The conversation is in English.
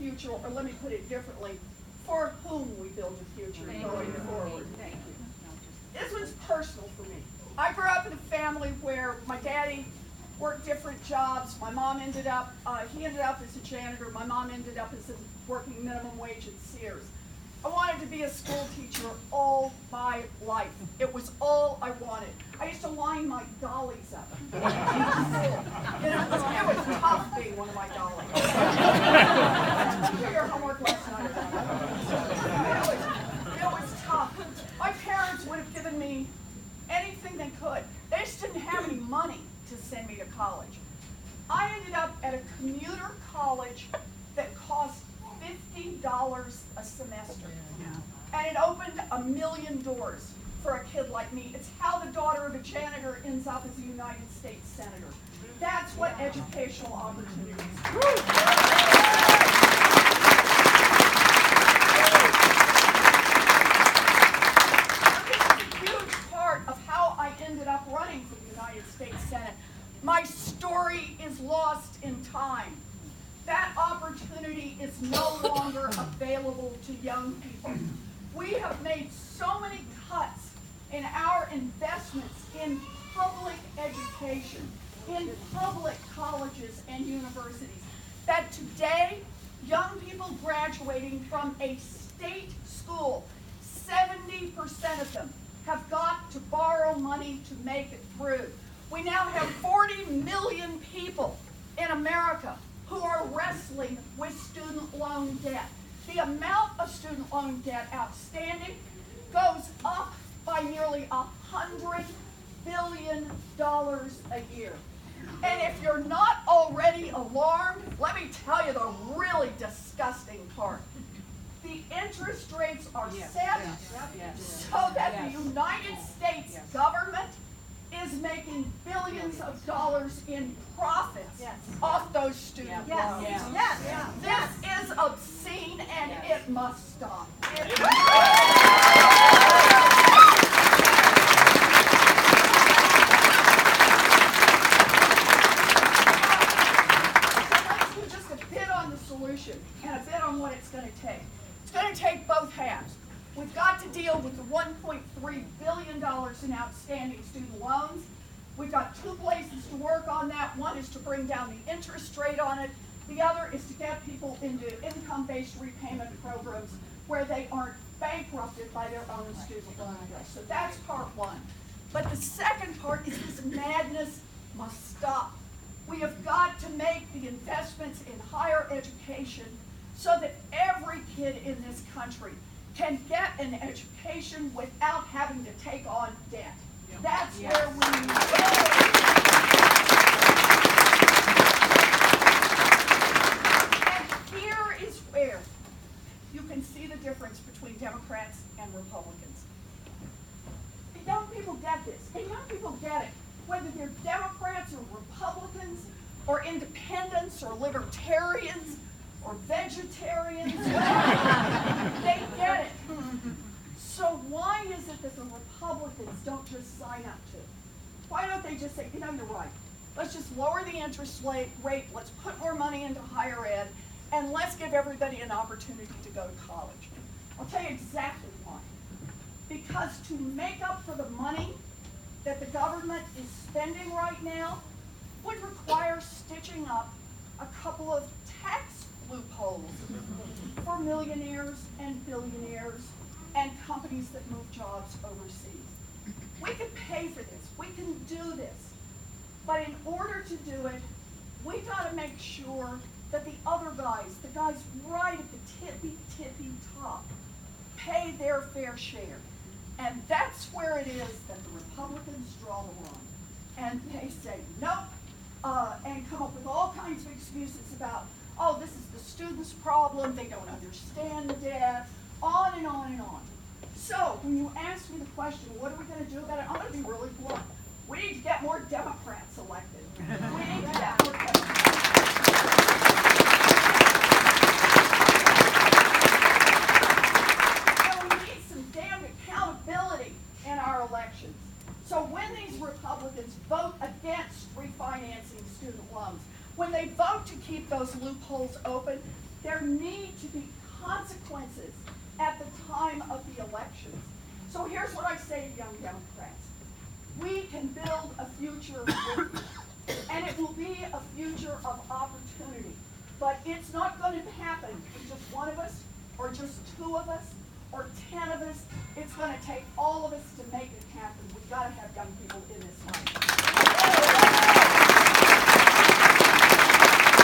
future, or let me put it differently, for whom we build a future going forward. Thank you. This one's personal for me. I grew up in a family where my daddy worked different jobs. My mom ended up, he ended up as a janitor. My mom ended up as working minimum wage at Sears. I wanted to be a school teacher all my life. It was all I wanted. I used to line my dollies up. You know, it was tough being one of my dollies. Do your homework last night. It was tough. My parents would have given me anything they could. They just didn't have any money to send me to college. I ended up at a commuter college that cost $50 a semester. And it opened a million doors for a kid like me. It's how the daughter of a janitor ends up as a United States Senator. That's what educational opportunities are. Of how I ended up running for the United States Senate. My story is lost in time. That opportunity is no longer available to young people. We have made so many cuts in our investments in public education, in public colleges and universities, that today, young people graduating from a state school, 70% of them have got to borrow money to make it through. We now have 40 million people in America who are wrestling with student loan debt. The amount of student loan debt outstanding goes up by nearly $100 billion a year. And if you're not already alarmed, let me tell you the really disgusting part. The interest rates are set so that the United States government is making billions of dollars in profits off those student loans. This is obscene and it must stop. Let's do just a bit on the solution and a bit on what it's going to take. It's going to take both halves. We've got to deal with the $1.3 billion in outstanding student loans. We've got two places to work on that. One is to bring down the interest rate on it. The other is to get people into income-based repayment programs where they aren't bankrupted by their own student loan debt. So that's part one. But the second part is this madness must stop. We have got to make the investments in higher education so that every kid in this country can get an education without having to take on debt. That's where we need to go. And here is where you can see the difference between Democrats and Republicans. Young people get this, and young people get it. Whether they're Democrats or Republicans or independents or libertarians or vegetarians, they get it. So why is it that the Republicans don't just sign up to it? Why don't they just say, you know, you're right. Let's just lower the interest rate, let's put more money into higher ed, and let's give everybody an opportunity to go to college. I'll tell you exactly why. Because to make up for the money that the government is spending right now would require stitching up a couple of tax loopholes for millionaires and billionaires and companies that move jobs overseas. We can pay for this. We can do this. But in order to do it, we got to make sure that the other guys, the guys right at the tippy top, pay their fair share. And that's where it is that the Republicans draw the line. And they say, nope, and come up with all kinds of excuses about, oh, this is the students' problem, they don't understand debt, on and on and on. So when you ask me the question, what are we going to do about it, I'm going to be really blunt. We need to get more Democrats elected. We need to get more Democrats. And we need some damn accountability in our elections. So when these Republicans vote against refinancing student loans, when they vote to keep those loopholes open, there needs can build a future with you. And it will be a future of opportunity. But it's not going to happen with just one of us, or just two of us, or 10 of us. It's going to take all of us